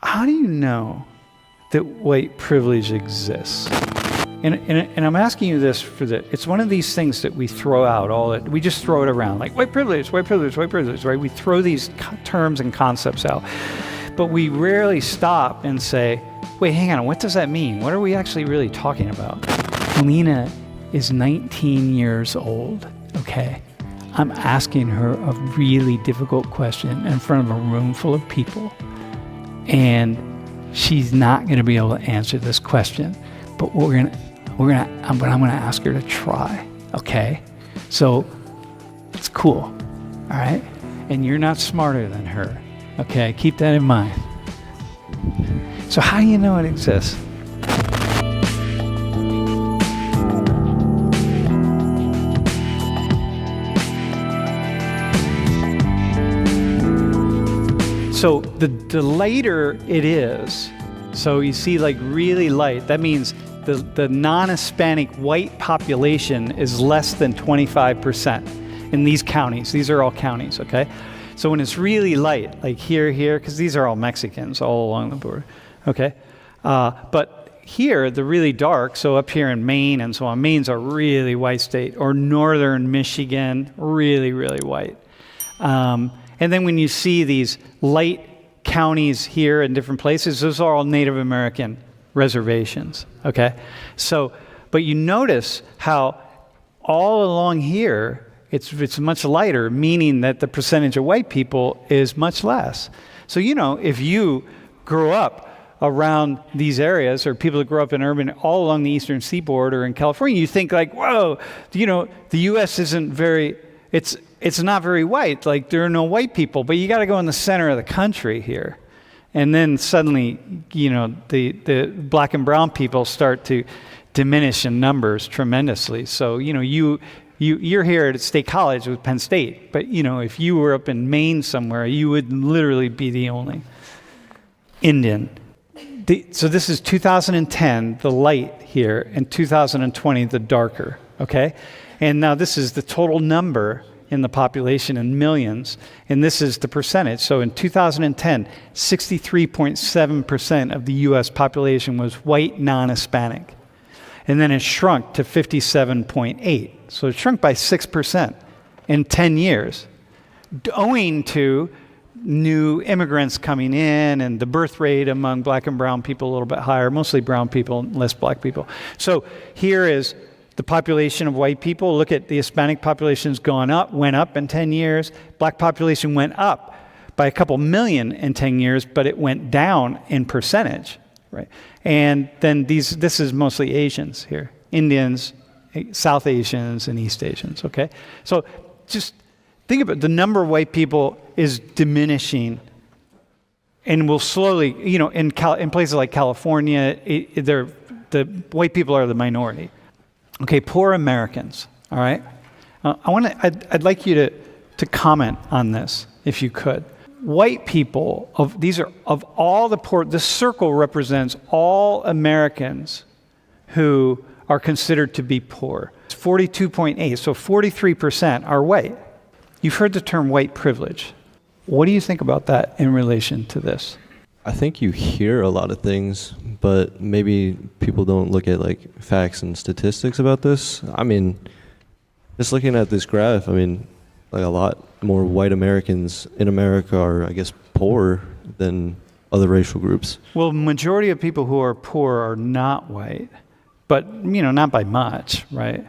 how do you know that white privilege exists? And I'm asking you this it's one of these things that we throw out we just throw it around like white privilege, right? We throw these terms and concepts out, but we rarely stop and say, wait, hang on, what does that mean? What are we actually really talking about? Lena is 19 years old, okay? I'm asking her a really difficult question in front of a room full of people, and she's not going to be able to answer this question, but I'm going to ask her to try, okay? So it's cool, all right? And you're not smarter than her, okay? Keep that in mind. So how do you know it exists? So the lighter it is, so you see like really light, that means the non-Hispanic white population is less than 25% in these counties. These are all counties, okay? So when it's really light, like here, because these are all Mexicans all along the border, okay? But here, the really dark, so up here in Maine and so on, Maine's a really white state, or northern Michigan, really, really white. And then when you see these light counties here in different places, those are all Native American reservations, okay? So, but you notice how all along here, it's much lighter, meaning that the percentage of white people is much less. So, if you grow up around these areas, or people that grow up in urban all along the eastern seaboard or in California, you think like, whoa, the U.S. isn't very, it's not very white, like there are no white people, but you got to go in the center of the country here. And then suddenly, the black and brown people start to diminish in numbers tremendously. So, you're here at State College with Penn State, but, if you were up in Maine somewhere, you would literally be the only Indian. So this is 2010, the light here, and 2020, the darker, okay? And now this is the total number in the population in millions, and this is the percentage. So in 2010, 63.7% of the U.S. population was white, non-Hispanic. And then it shrunk to 57.8. So it shrunk by 6% in 10 years, owing to new immigrants coming in and the birth rate among black and brown people a little bit higher, mostly brown people, less black people. So here is the population of white people. Look at the Hispanic population's went up in 10 years. Black population went up by a couple million in 10 years, but it went down in percentage, right? And then this is mostly Asians here, Indians, South Asians, and East Asians, okay? So just think about it. The number of white people is diminishing and will slowly, in places like California, the white people are the minority. Okay, poor Americans, all right? I'd like you to comment on this, if you could. White people, of all the poor, this circle represents all Americans who are considered to be poor. It's 42.8, so 43% are white. You've heard the term white privilege. What do you think about that in relation to this? I think you hear a lot of things, but maybe people don't look at like facts and statistics about this. I mean, just looking at this graph, like a lot more white Americans in America are, I guess, poorer than other racial groups. Well, majority of people who are poor are not white, but not by much, right?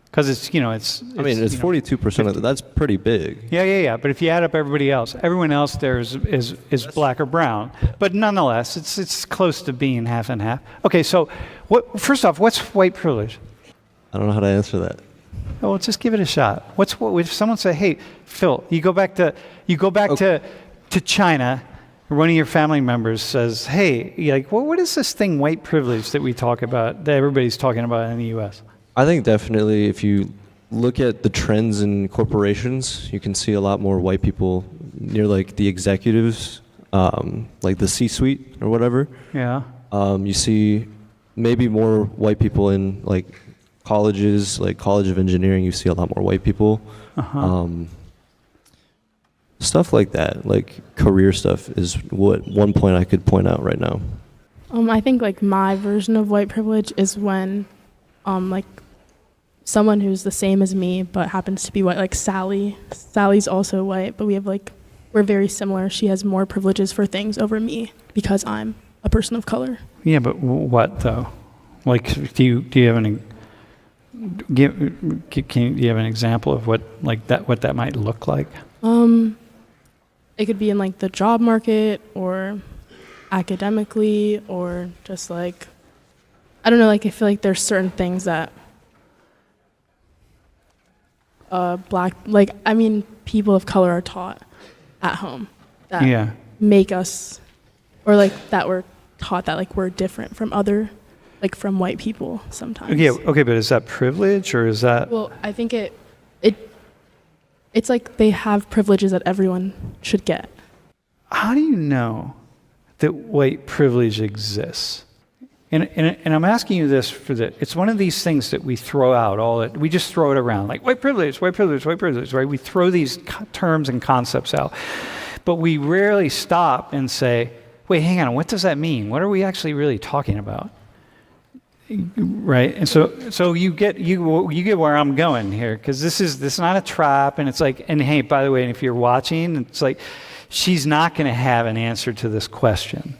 Because it's 42% of that's pretty big. Yeah. But if you add up everyone else there is black or brown. But nonetheless, it's close to being half and half. Okay, so first off, what's white privilege? I don't know how to answer that. Oh, well, just give it a shot. If someone say, "Hey, Phil, you go back to China," or one of your family members says, "Hey, what is this thing, white privilege, that we talk about, that everybody's talking about in the U.S.?" I think definitely if you look at the trends in corporations, you can see a lot more white people near like the executives, like the C-suite or whatever. Yeah. You see maybe more white people in like colleges, like College of Engineering, you see a lot more white people. Uh-huh. Stuff like that, like career stuff, is what one point I could point out right now. I think like my version of white privilege is when, like, someone who's the same as me but happens to be white, like Sally. Sally's also white, but we're very similar. She has more privileges for things over me because I'm a person of color. Yeah, but what though? Like, do you have an do you have an example of what that might look like? It could be in like the job market or academically or just like, I don't know, like I feel like there's certain things that people of color are taught at home that make us, or like that we're taught that like we're different from other, like from white people sometimes. Yeah, okay, but is that privilege or is that? Well, I think it's like they have privileges that everyone should get. How do you know that white privilege exists? And I'm asking you this it's one of these things that we throw out we just throw it around, like white privilege, right? We throw these terms and concepts out, but we rarely stop and say, wait, hang on, what does that mean? What are we actually really talking about? Right? And so you get where I'm going here, because this is not a trap, and it's like, and hey, by the way, if you're watching, it's like, she's not going to have an answer to this question.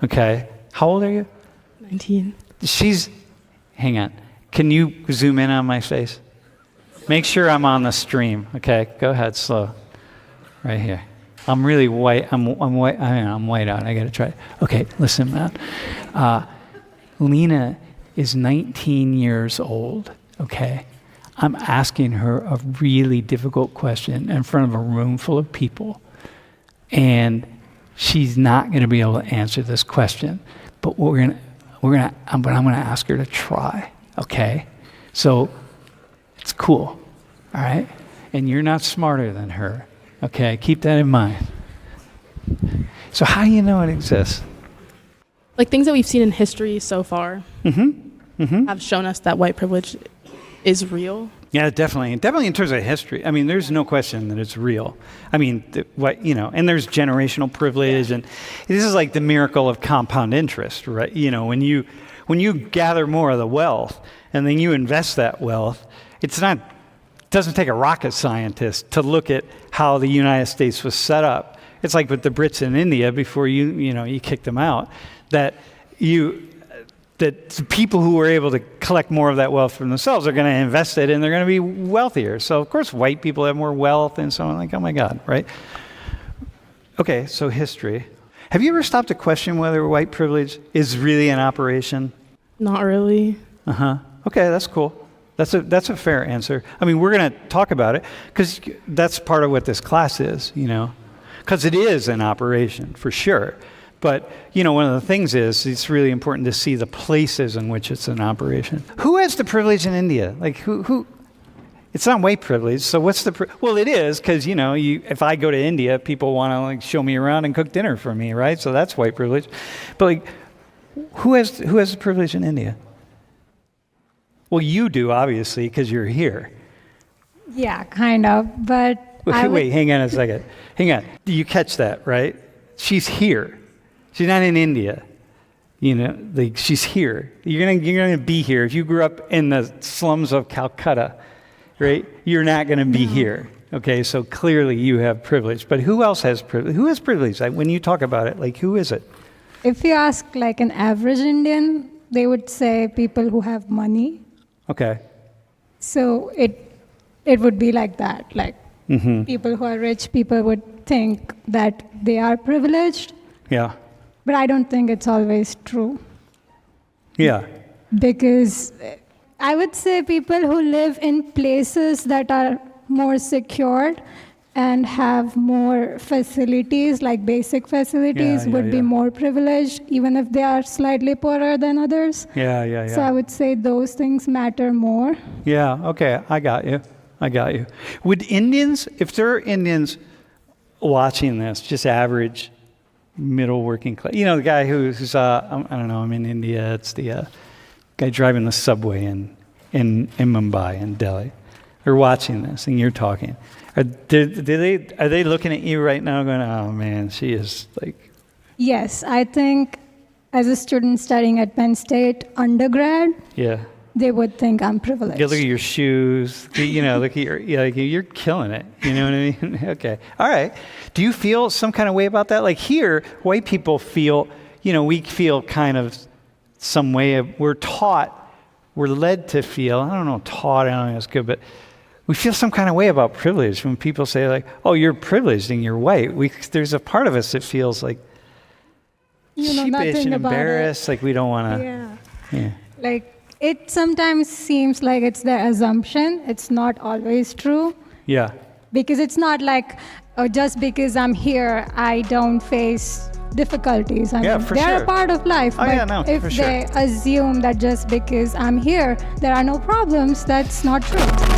Okay? How old are you? 19. Hang on. Can you zoom in on my face? Make sure I'm on the stream. Okay, go ahead, slow. Right here. I'm really white. I'm white. I'm white out. I got to try it. Okay, listen, man. Lena is 19 years old. Okay, I'm asking her a really difficult question in front of a room full of people, and she's not going to be able to answer this question. But I'm going to ask her to try. Okay, so it's cool. All right, and you're not smarter than her. Okay, keep that in mind. So how do you know it exists? Like things that we've seen in history so far have shown us that white privilege is real. Yeah, definitely in terms of history. I mean, there's no question that it's real. I mean, and there's generational privilege, and this is like the miracle of compound interest, right? You know, when you gather more of the wealth and then you invest that wealth, it doesn't take a rocket scientist to look at how the United States was set up. It's like with the Brits in India before you kicked them out, that the people who were able to collect more of that wealth for themselves are going to invest it, and they're going to be wealthier. So of course white people have more wealth, and so on. Like, oh my God, right? Okay, so history. Have you ever stopped to question whether white privilege is really in operation? Not really. Okay, that's cool. That's a fair answer. I mean, we're going to talk about it because that's part of what this class is, because it is in operation for sure. But, one of the things is it's really important to see the places in which it's in operation. Who has the privilege in India? Like, who? It's not white privilege, so what's well, it is, because, if I go to India, people want to, like, show me around and cook dinner for me, right? So that's white privilege. But, like, who has the privilege in India? Well, you do, obviously, because you're here. Yeah, kind of, but... Wait, hang on a second. Hang on. You catch that, right? She's here. She's not in India. She's here. You're gonna be here. If you grew up in the slums of Calcutta, right? You're not gonna be here. Okay, so clearly you have privilege. But who else has privilege? Who has privilege? Like, when you talk about it, like, who is it? If you ask like an average Indian, they would say people who have money. Okay. So it would be like that. Like people who are rich, people would think that they are privileged. Yeah. But I don't think it's always true. Yeah. Because I would say people who live in places that are more secured and have more facilities, like basic facilities, would be more privileged, even if they are slightly poorer than others. Yeah. So I would say those things matter more. Yeah, okay, I got you. Would Indians, if there are Indians watching this, just average, middle working class, the guy who's I don't know, I'm in India, it's the guy driving the subway in Mumbai, in Delhi. are watching this and you're talking, are they looking at you right now going, oh man, she is like... Yes, I think as a student studying at Penn State undergrad, Yeah. they would think I'm privileged. Yeah, look at your shoes. Look at your, you're killing it. You know what I mean? Okay. All right. Do you feel some kind of way about that? Like here, white people feel, we feel kind of some way we're led to feel, I don't know, I don't think that's good, but we feel some kind of way about privilege when people say like, oh, you're privileged and you're white. There's a part of us that feels like sheepish and embarrassed, like we don't want to. Yeah. Like, it sometimes seems like it's their assumption. It's not always true. Yeah. Because it's not like, oh, just because I'm here, I don't face difficulties. They're sure. a part of life. But if they assume that just because I'm here, there are no problems, that's not true.